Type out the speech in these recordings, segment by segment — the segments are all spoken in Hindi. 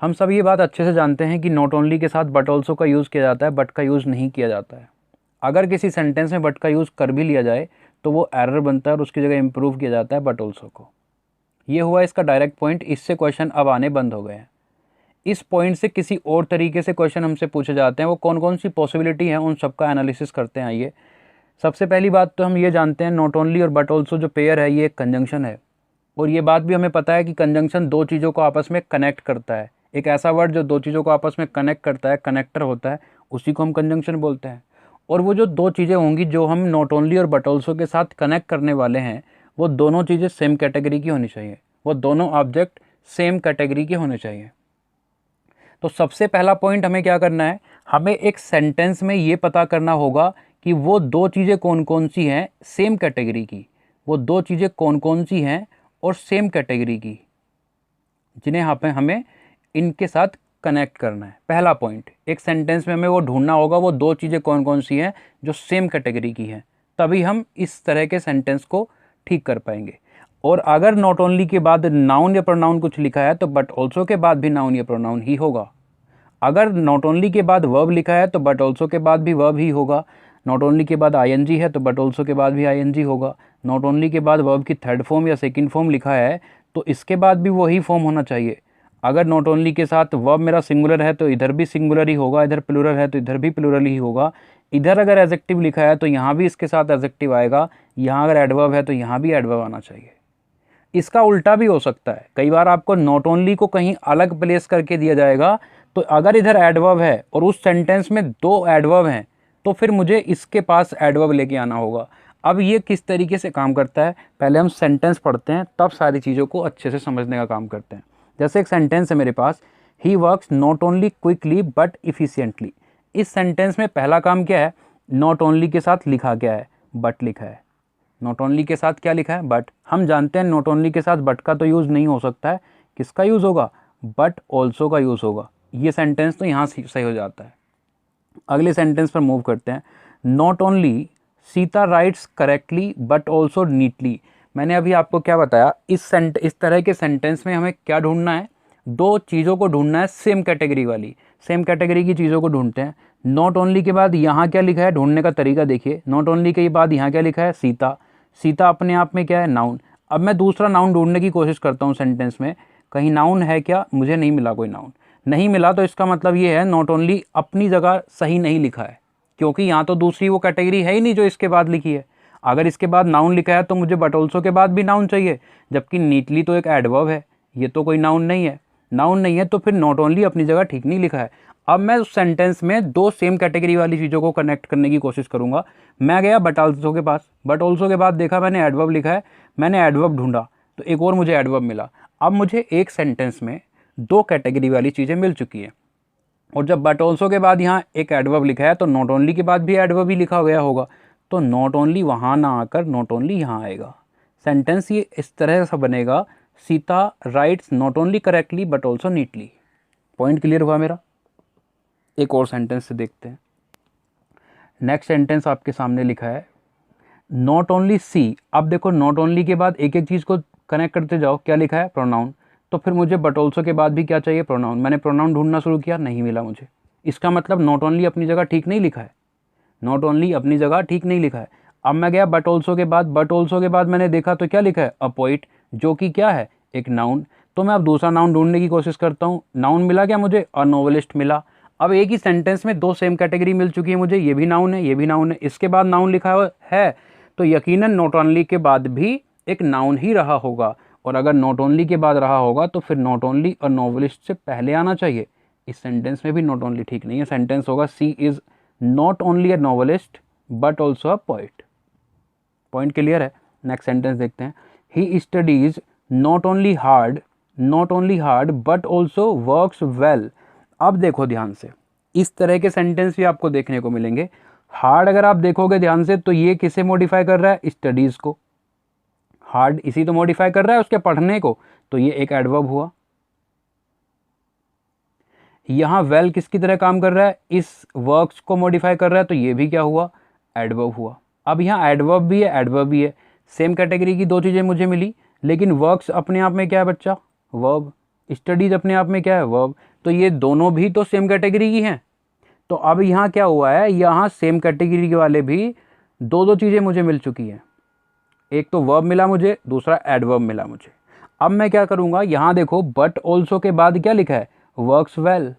हम सब ये बात अच्छे से जानते हैं कि नॉट ओनली के साथ बट ऑल्सो का यूज़ किया जाता है, बट का यूज़ नहीं किया जाता है। अगर किसी सेंटेंस में बट का यूज़ कर भी लिया जाए तो वो एरर बनता है और उसकी जगह इम्प्रूव किया जाता है बट ऑल्सो को। ये हुआ इसका डायरेक्ट पॉइंट। इससे क्वेश्चन अब आने बंद हो गए हैं। इस पॉइंट से किसी और तरीके से क्वेश्चन हमसे पूछे जाते हैं, वो कौन कौन सी पॉसिबिलिटी है उन सबका एनालिसिस करते हैं। आइए, सबसे पहली बात तो हम ये जानते हैं नॉट ओनली और बट ऑल्सो जो पेयर है ये एक कंजंक्शन है, और ये बात भी हमें पता है कि कंजंक्शन दो चीज़ों को आपस में कनेक्ट करता है। एक ऐसा वर्ड जो दो चीज़ों को आपस में कनेक्ट करता है, कनेक्टर होता है, उसी को हम कंजंक्शन बोलते हैं। और वो जो दो चीज़ें होंगी जो हम नॉट ओनली और बट ऑल्सो के साथ कनेक्ट करने वाले हैं, वो दोनों चीज़ें सेम कैटेगरी की होनी चाहिए, वो दोनों ऑब्जेक्ट सेम कैटेगरी के होने चाहिए। तो सबसे पहला पॉइंट हमें क्या करना है, हमें एक सेंटेंस में ये पता करना होगा कि वो दो चीज़ें कौन कौन सी हैं सेम कैटेगरी की, वो दो चीज़ें कौन कौन सी हैं और सेम कैटेगरी की, जिन्हें यहाँ पे हमें इनके साथ कनेक्ट करना है। पहला पॉइंट, एक सेंटेंस में हमें वो ढूंढना होगा वो दो चीज़ें कौन कौन सी हैं जो सेम कैटेगरी की हैं, तभी हम इस तरह के सेंटेंस को ठीक कर पाएंगे। और अगर नॉट ओनली के बाद नाउन या प्रोनाउन कुछ लिखा है तो बट ऑल्सो के बाद भी नाउन या प्रोनाउन ही होगा। अगर नॉट ओनली के बाद वर्ब लिखा है तो बट ऑल्सो के बाद भी वर्ब ही होगा। नॉट ओनली के बाद आईएनजी है तो बट ऑल्सो के बाद भी आईएनजी होगा। नॉट ओनली के बाद वर्ब की थर्ड फॉर्म या सेकंड फॉर्म लिखा है तो इसके बाद भी वही फॉर्म होना चाहिए। अगर नॉट ओनली के साथ वर्ब मेरा सिंगुलर है तो इधर भी सिंगुलर ही होगा, इधर प्लूरल है तो इधर भी प्लूरल ही होगा। इधर अगर एडजेक्टिव लिखा है तो यहाँ भी इसके साथ एडजेक्टिव आएगा, यहाँ अगर एडवर्ब है तो यहाँ भी एडवर्ब आना चाहिए। इसका उल्टा भी हो सकता है, कई बार आपको नॉट ओनली को कहीं अलग प्लेस करके दिया जाएगा, तो अगर इधर एडवर्ब है और उस सेंटेंस में दो एडवर्ब हैं तो फिर मुझे इसके पास एडवर्ब लेके आना होगा। अब ये किस तरीके से काम करता है, पहले हम सेंटेंस पढ़ते हैं तब सारी चीज़ों को अच्छे से समझने का काम करते हैं। जैसे एक सेंटेंस है मेरे पास, he works not only quickly but efficiently. इस सेंटेंस में पहला काम क्या है, नॉट ओनली के साथ लिखा क्या है, बट लिखा है। नॉट ओनली के साथ क्या लिखा है, बट। हम जानते हैं नॉट ओनली के साथ बट का तो यूज़ नहीं हो सकता है, किसका यूज़ होगा, बट ऑल्सो का यूज़ होगा। ये सेंटेंस तो यहाँ सही हो जाता है। अगले सेंटेंस पर मूव करते हैं। Not only Sita rights correctly but also neatly. मैंने अभी आपको क्या बताया, इस तरह के सेंटेंस में हमें क्या ढूंढना है, दो चीज़ों को ढूंढना है सेम कैटेगरी वाली, सेम कैटेगरी की चीज़ों को ढूंढते हैं। नॉट ओनली के बाद यहाँ क्या लिखा है, ढूंढने का तरीका देखिए। नॉट ओनली के बाद यहाँ क्या लिखा है, सीता। सीता अपने आप में क्या है, नाउन। अब मैं दूसरा नाउन ढूंढने की कोशिश करता हूँ सेंटेंस में, कहीं नाउन है क्या, मुझे नहीं मिला कोई नाउन। नहीं मिला तो इसका मतलब ये है नॉट ओनली अपनी जगह सही नहीं लिखा है, क्योंकि यहाँ तो दूसरी वो कैटेगरी है ही नहीं जो इसके बाद लिखी है। अगर इसके बाद नाउन लिखा है तो मुझे बट ऑल्सो के बाद भी नाउन चाहिए, जबकि नीटली तो एक एडवर्ब है, ये तो कोई नाउन नहीं है। नाउन नहीं है तो फिर नॉट ओनली अपनी जगह ठीक नहीं लिखा है। अब मैं उस सेंटेंस में दो सेम कैटेगरी वाली चीज़ों को कनेक्ट करने की कोशिश करूँगा। मैं गया बट ऑल्सो के पास, बट ऑल्सो के बाद देखा मैंने एडवर्ब लिखा है, मैंने एडवर्ब ढूंढा तो एक और मुझे एडवर्ब मिला। अब मुझे एक सेंटेंस में दो कैटेगरी वाली चीज़ें मिल चुकी हैं। और जब बट ऑल्सो के बाद यहाँ एक एडवर्ब लिखा है तो नॉट ओनली के बाद भी एडवर्ब ही लिखा गया होगा, तो नॉट ओनली वहाँ ना आकर नॉट ओनली यहाँ आएगा। सेंटेंस ये इस तरह से बनेगा, Sita rights not only correctly but also neatly. Point clear हुआ मेरा। एक और सेंटेंस से देखते हैं। नेक्स्ट सेंटेंस आपके सामने लिखा है, नॉट ओनली सी। अब देखो नॉट ओनली के बाद एक एक चीज़ को कनेक्ट करते जाओ, क्या लिखा है, प्रोनाउन। तो फिर मुझे बट ऑल्सो के बाद भी क्या चाहिए, प्रोनाउन। मैंने प्रोनाउन ढूंढना शुरू किया, नहीं मिला मुझे। इसका मतलब नॉट ओनली अपनी जगह ठीक नहीं लिखा है, नॉट ओनली अपनी जगह ठीक नहीं लिखा है। अब मैं गया बट ऑल्सो के बाद, बट ऑल्सो के बाद मैंने देखा तो क्या लिखा है, अ पोइट, जो कि क्या है, एक नाउन। तो मैं अब दूसरा नाउन ढूंढने की कोशिश करता हूँ। नाउन मिला क्या मुझे, अ नोवेलिस्ट मिला। अब एक ही सेंटेंस में दो सेम कैटेगरी मिल चुकी है मुझे, ये भी नाउन है, ये भी नाउन है, इसके बाद नाउन लिखा हुआ है, तो यकीनन नॉट ओनली के बाद भी एक नाउन ही रहा होगा। और अगर नॉट ओनली के बाद रहा होगा तो फिर नॉट ओनली और नॉवलिस्ट से पहले आना चाहिए। इस सेंटेंस में भी नॉट ओनली ठीक नहीं है। सेंटेंस होगा, she is not only a novelist but also a poet. Point clear है। नेक्स्ट सेंटेंस देखते हैं, he studies not only hard but also works well. अब देखो ध्यान से, इस तरह के सेंटेंस भी आपको देखने को मिलेंगे। हार्ड अगर आप देखोगे ध्यान से तो ये किसे मॉडिफाई कर रहा है, स्टडीज़ को। हार्ड इसी तो मॉडिफाई कर रहा है उसके पढ़ने को, तो ये एक एडवर्ब हुआ। यहाँ वेल किसकी तरह काम कर रहा है, इस वर्क्स को मॉडिफाई कर रहा है, तो ये भी क्या हुआ, एडवर्ब हुआ। अब यहाँ एडवर्ब भी है, एडवर्ब भी है, सेम कैटेगरी की दो चीज़ें मुझे मिली, लेकिन वर्क्स अपने आप में क्या है बच्चा, वर्ब। स्टडीज अपने आप में क्या है, वर्ब। तो ये दोनों भी तो सेम कैटेगरी की हैं। तो अब यहाँ क्या हुआ है, यहाँ सेम कैटेगरी के वाले भी दो दो चीज़ें मुझे मिल चुकी हैं। एक तो वर्ब मिला मुझे, दूसरा एडवर्ब मिला मुझे। अब मैं क्या करूँगा, यहाँ देखो बट ऑल्सो के बाद क्या लिखा है, वर्क्स वेल।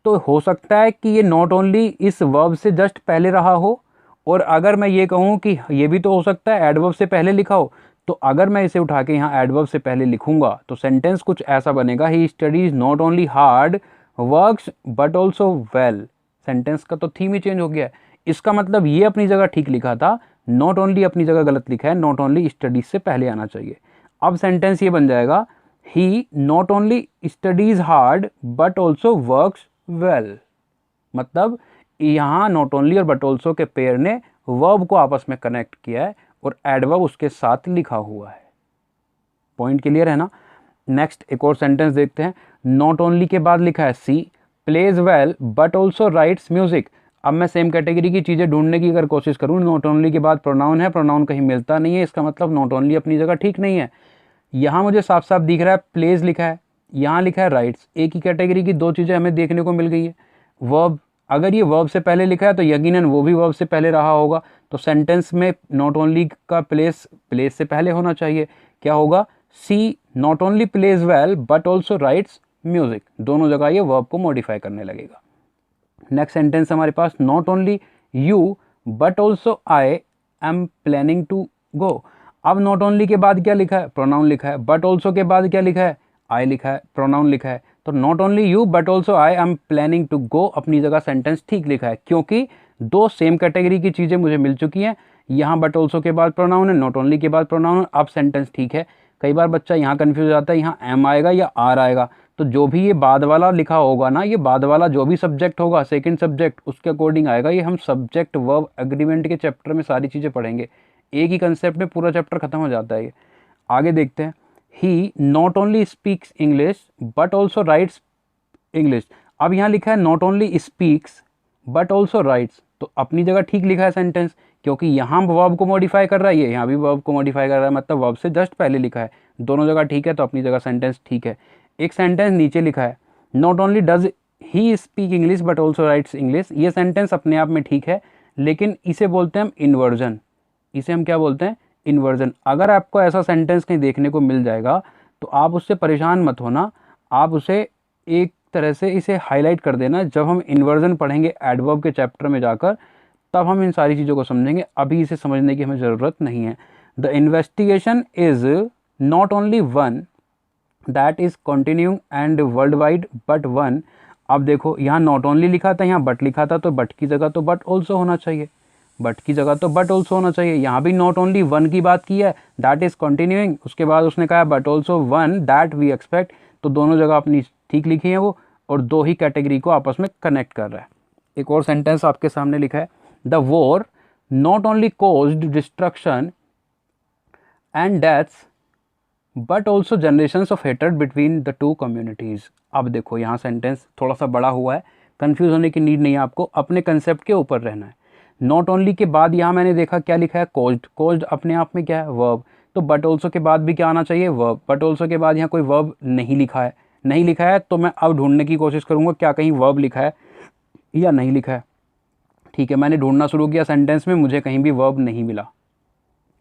तो हो सकता है कि ये नॉट ओनली इस वर्ब से जस्ट पहले रहा हो, और अगर मैं ये कहूँ कि ये भी तो हो सकता है एडवर्ब से पहले लिखा हो, तो अगर मैं इसे उठा के यहाँ एडवर्ब से पहले लिखूंगा तो सेंटेंस कुछ ऐसा बनेगा, ही studies not only hard works but also well. Sentence का तो थीम ही चेंज हो गया है। इसका मतलब ये अपनी जगह ठीक लिखा था, नॉट ओनली अपनी जगह गलत लिखा है, नॉट ओनली स्टडीज से पहले आना चाहिए। अब सेंटेंस ये बन जाएगा, he not only studies hard but also works well. मतलब यहाँ नॉट ओनली और बट ऑल्सो के पेयर ने वर्ब को आपस में कनेक्ट किया है और एडवर्ब उसके साथ लिखा हुआ है। पॉइंट क्लियर है ना। नेक्स्ट एक और सेंटेंस देखते हैं। नॉट ओनली के बाद लिखा है she plays well but also writes music. अब मैं सेम कैटेगरी की चीज़ें ढूंढने की अगर कोशिश करूँ, नॉट ओनली के बाद प्रोनाउन है, प्रोनाउन कहीं मिलता नहीं है, इसका मतलब नॉट ओनली अपनी जगह ठीक नहीं है। यहाँ मुझे साफ साफ दिख रहा है प्लेज लिखा है, यहाँ लिखा है राइट्स। एक ही कैटेगरी की दो चीज़ें हमें देखने को मिल गई है। वर्ब, अगर ये वर्ब से पहले लिखा है तो यकीनन वो भी वर्ब से पहले रहा होगा, तो सेंटेंस में नॉट ओनली का प्लेस से पहले होना चाहिए। क्या होगा, she not only plays well but also writes music. दोनों जगह ये वर्ब को मॉडिफाई करने लगेगा। नेक्स्ट सेंटेंस हमारे पास, not only you but also I am planning to go. अब नॉट ओनली के बाद क्या लिखा है, प्रोनाउन लिखा है, बट ऑल्सो के बाद क्या लिखा है, आई लिखा है, प्रोनाउन लिखा है। तो not only you but also I am planning to go अपनी जगह सेंटेंस ठीक लिखा है, क्योंकि दो सेम कैटेगरी की चीज़ें मुझे मिल चुकी हैं। यहाँ बट ऑल्सो के बाद प्रोनाउन है, नॉट ओनली के बाद प्रोनाउन है, अब सेंटेंस ठीक है। कई बार बच्चा यहाँ कन्फ्यूज हो जाता है, यहाँ एम आएगा या आर आएगा। तो जो भी ये बाद वाला लिखा होगा ना, ये बाद वाला जो भी सब्जेक्ट होगा, सेकंड सब्जेक्ट, उसके अकॉर्डिंग आएगा। ये हम सब्जेक्ट वर्ब एग्रीमेंट के चैप्टर में सारी चीज़ें पढ़ेंगे। एक ही कंसेप्ट में पूरा चैप्टर खत्म हो जाता है ये। आगे देखते हैं। He not only speaks English but also writes English. अब यहाँ लिखा है not only speaks but also writes, तो अपनी जगह ठीक लिखा है सेंटेंस, क्योंकि यहाँ वर्ब को मॉडिफाई कर रहा है, ये यहाँ भी वर्ब को मॉडिफाई कर रहा है, मतलब वर्ब से जस्ट पहले लिखा है। दोनों जगह ठीक है, तो अपनी जगह सेंटेंस ठीक है। एक सेंटेंस नीचे लिखा है, not only does he speak English but also writes English. ये सेंटेंस अपने आप में ठीक है, लेकिन इसे बोलते हैं हम इन्वर्जन। इसे हम क्या बोलते हैं, इन्वर्जन। अगर आपको ऐसा सेंटेंस कहीं देखने को मिल जाएगा तो आप उससे परेशान मत होना, आप उसे एक तरह से इसे हाईलाइट कर देना। जब हम इन्वर्जन पढ़ेंगे एडवर्ब के चैप्टर में जाकर, तब हम इन सारी चीज़ों को समझेंगे। अभी इसे समझने की हमें ज़रूरत नहीं है। The investigation is not only one that is continuing and world wide but one. अब देखो यहाँ नॉट ओनली लिखा था, यहाँ बट लिखा था, तो बट की जगह तो बट ऑल्सो होना चाहिए, बट की जगह तो बट ऑल्सो होना चाहिए। यहाँ भी नॉट ओनली वन की बात की है, दैट इज़ कंटिन्यूइंग, उसके बाद उसने कहा but also one that we expect. तो दोनों जगह अपनी ठीक लिखी है वो, और दो ही कैटेगरी को आपस में कनेक्ट कर रहा है। एक और सेंटेंस आपके सामने लिखा है, the war not only caused destruction and deaths but also generations of hatred between the two communities. अब देखो यहाँ सेंटेंस थोड़ा सा बड़ा हुआ है, कन्फ्यूज़ होने की नीड नहीं है आपको, अपने कंसेप्ट के ऊपर रहना है। नॉट ओनली के बाद यहाँ मैंने देखा क्या लिखा है, कॉज्ड। कॉज्ड अपने आप में क्या है, वर्ब। तो बट ऑल्सो के बाद भी क्या आना चाहिए, वर्ब। बट ऑल्सो के बाद यहाँ कोई वर्ब नहीं लिखा है, नहीं लिखा है, तो मैं अब ढूंढने की कोशिश करूँगा क्या कहीं वर्ब लिखा है या नहीं लिखा है। ठीक है, मैंने ढूंढना शुरू किया सेंटेंस में, मुझे कहीं भी वर्ब नहीं मिला,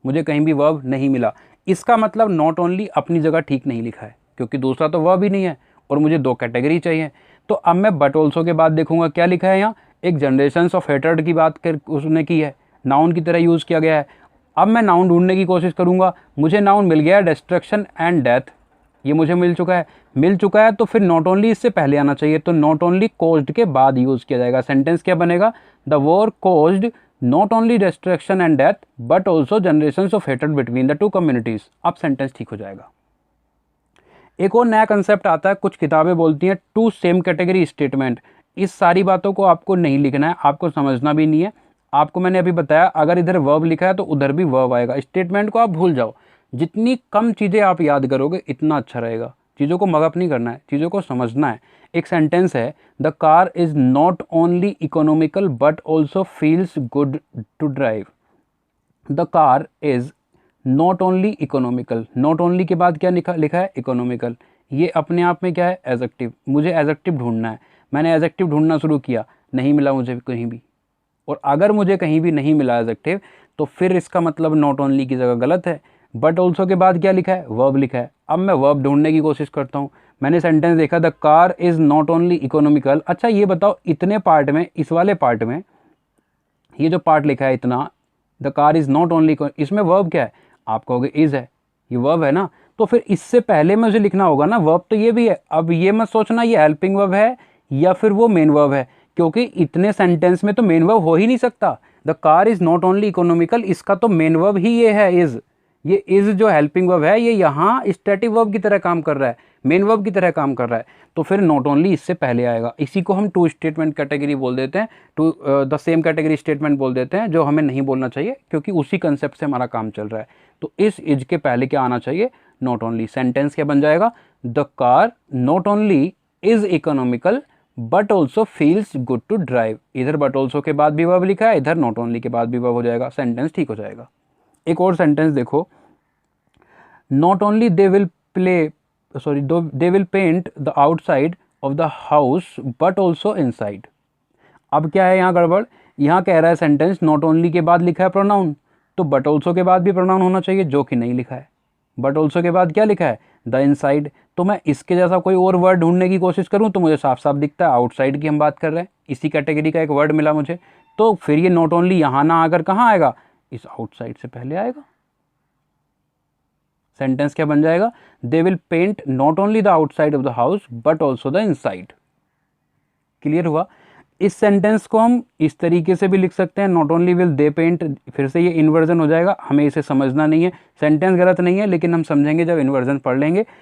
मुझे कहीं भी वर्ब नहीं मिला। इसका मतलब नॉट ओनली अपनी जगह ठीक नहीं लिखा है, क्योंकि दूसरा तो वर्ब ही नहीं है और मुझे दो कैटेगरी चाहिए। तो अब मैं बट ऑल्सो के बाद देखूंगा क्या लिखा है यहाँ, एक जनरेशंस ऑफ हेट्रेड की बात कर उसने की है, नाउन की तरह यूज़ किया गया है। अब मैं नाउन ढूंढने की कोशिश करूँगा, मुझे नाउन मिल गया है डिस्ट्रक्शन एंड डेथ, ये मुझे मिल चुका है, तो फिर नॉट ओनली इससे पहले आना चाहिए, तो नॉट ओनली कॉज्ड के बाद यूज़ किया जाएगा। सेंटेंस क्या बनेगा, the war caused not only destruction and death but also generations of hatred between the two communities. अब सेंटेंस ठीक हो जाएगा। एक और नया कंसेप्ट आता है, कुछ किताबें बोलती हैं टू सेम कैटेगरी स्टेटमेंट। इस सारी बातों को आपको नहीं लिखना है, आपको समझना भी नहीं है। आपको मैंने अभी बताया, अगर इधर वर्ब लिखा है तो उधर भी वर्ब आएगा। स्टेटमेंट को आप भूल जाओ, जितनी कम चीज़ें आप याद करोगे इतना अच्छा रहेगा। चीज़ों को मगअप नहीं करना है, चीज़ों को समझना है। एक सेंटेंस है, the car is not only economical but also feels good to drive. The car is not only economical, not only के बाद क्या लिखा है, इकोनॉमिकल। ये अपने आप में क्या है, एडजेक्टिव। मुझे एडजेक्टिव ढूंढना है, मैंने एडजेक्टिव ढूंढना शुरू किया, नहीं मिला मुझे कहीं भी। और अगर मुझे कहीं भी नहीं मिला एडजेक्टिव तो फिर इसका मतलब नॉट ओनली की जगह गलत है। बट ऑल्सो के बाद क्या लिखा है, वर्ब लिखा है। अब मैं वर्ब ढूंढने की कोशिश करता हूँ। मैंने सेंटेंस देखा, the car is not only economical. अच्छा ये बताओ, इतने पार्ट में, इस वाले पार्ट में ये जो पार्ट लिखा है इतना, the car is not only, इसमें वर्ब क्या है, आप कहोगे इज़ है, ये वर्ब है ना। तो फिर इससे पहले मुझे लिखना होगा ना वर्ब, तो ये भी है। अब ये मत सोचना ये हेल्पिंग वर्ब है या फिर वो मेन वर्ब है, क्योंकि इतने सेंटेंस में तो मेन वर्ब हो ही नहीं सकता। The car is not only economical, इसका तो मेन वर्ब ही ये है, इज़। ये इज़ जो हेल्पिंग वर्ब है, ये यहाँ स्टैटिक वर्ब की तरह काम कर रहा है, मेन वर्ब की तरह काम कर रहा है। तो फिर नॉट ओनली इससे पहले आएगा। इसी को हम टू स्टेटमेंट कैटेगरी बोल देते हैं, to the same category statement बोल देते हैं, जो हमें नहीं बोलना चाहिए क्योंकि उसी कंसेप्ट से हमारा काम चल रहा है। तो इस इज के पहले क्या आना चाहिए, नॉट ओनली। सेंटेंस क्या बन जाएगा, the car not only is economical but also feels good to drive. इधर बट ऑल्सो के बाद भी वर्ब लिखा है, इधर नॉट ओनली के बाद भी वर्ब हो जाएगा, सेंटेंस ठीक हो जाएगा। एक और सेंटेंस देखो, not only they will they will paint the outside of the house but also inside. अब क्या है यहाँ गड़बड़, यहाँ कह रहा है सेंटेंस नॉट ओनली के बाद लिखा है प्रोनाउन, तो बट ऑल्सो के बाद भी प्रोनाउन होना चाहिए, जो कि नहीं लिखा है। बट ऑल्सो के बाद क्या लिखा है, द इनसाइड। तो मैं इसके जैसा कोई और वर्ड ढूंढने की कोशिश करूँ तो मुझे साफ साफ दिखता है आउटसाइड की हम बात कर रहे हैं, इसी कैटेगरी का एक वर्ड मिला मुझे। तो फिर ये नॉट ओनली यहाँ ना आकर कहाँ आएगा, इस आउटसाइड से पहले आएगा। सेंटेंस क्या बन जाएगा, they will paint not only the outside of the house but also the inside. Clear हुआ। इस सेंटेंस को हम इस तरीके से भी लिख सकते हैं, not only will they paint, फिर से ये इन्वर्जन हो जाएगा, हमें इसे समझना नहीं है। सेंटेंस गलत नहीं है लेकिन हम समझेंगे जब इन्वर्जन पढ़ लेंगे।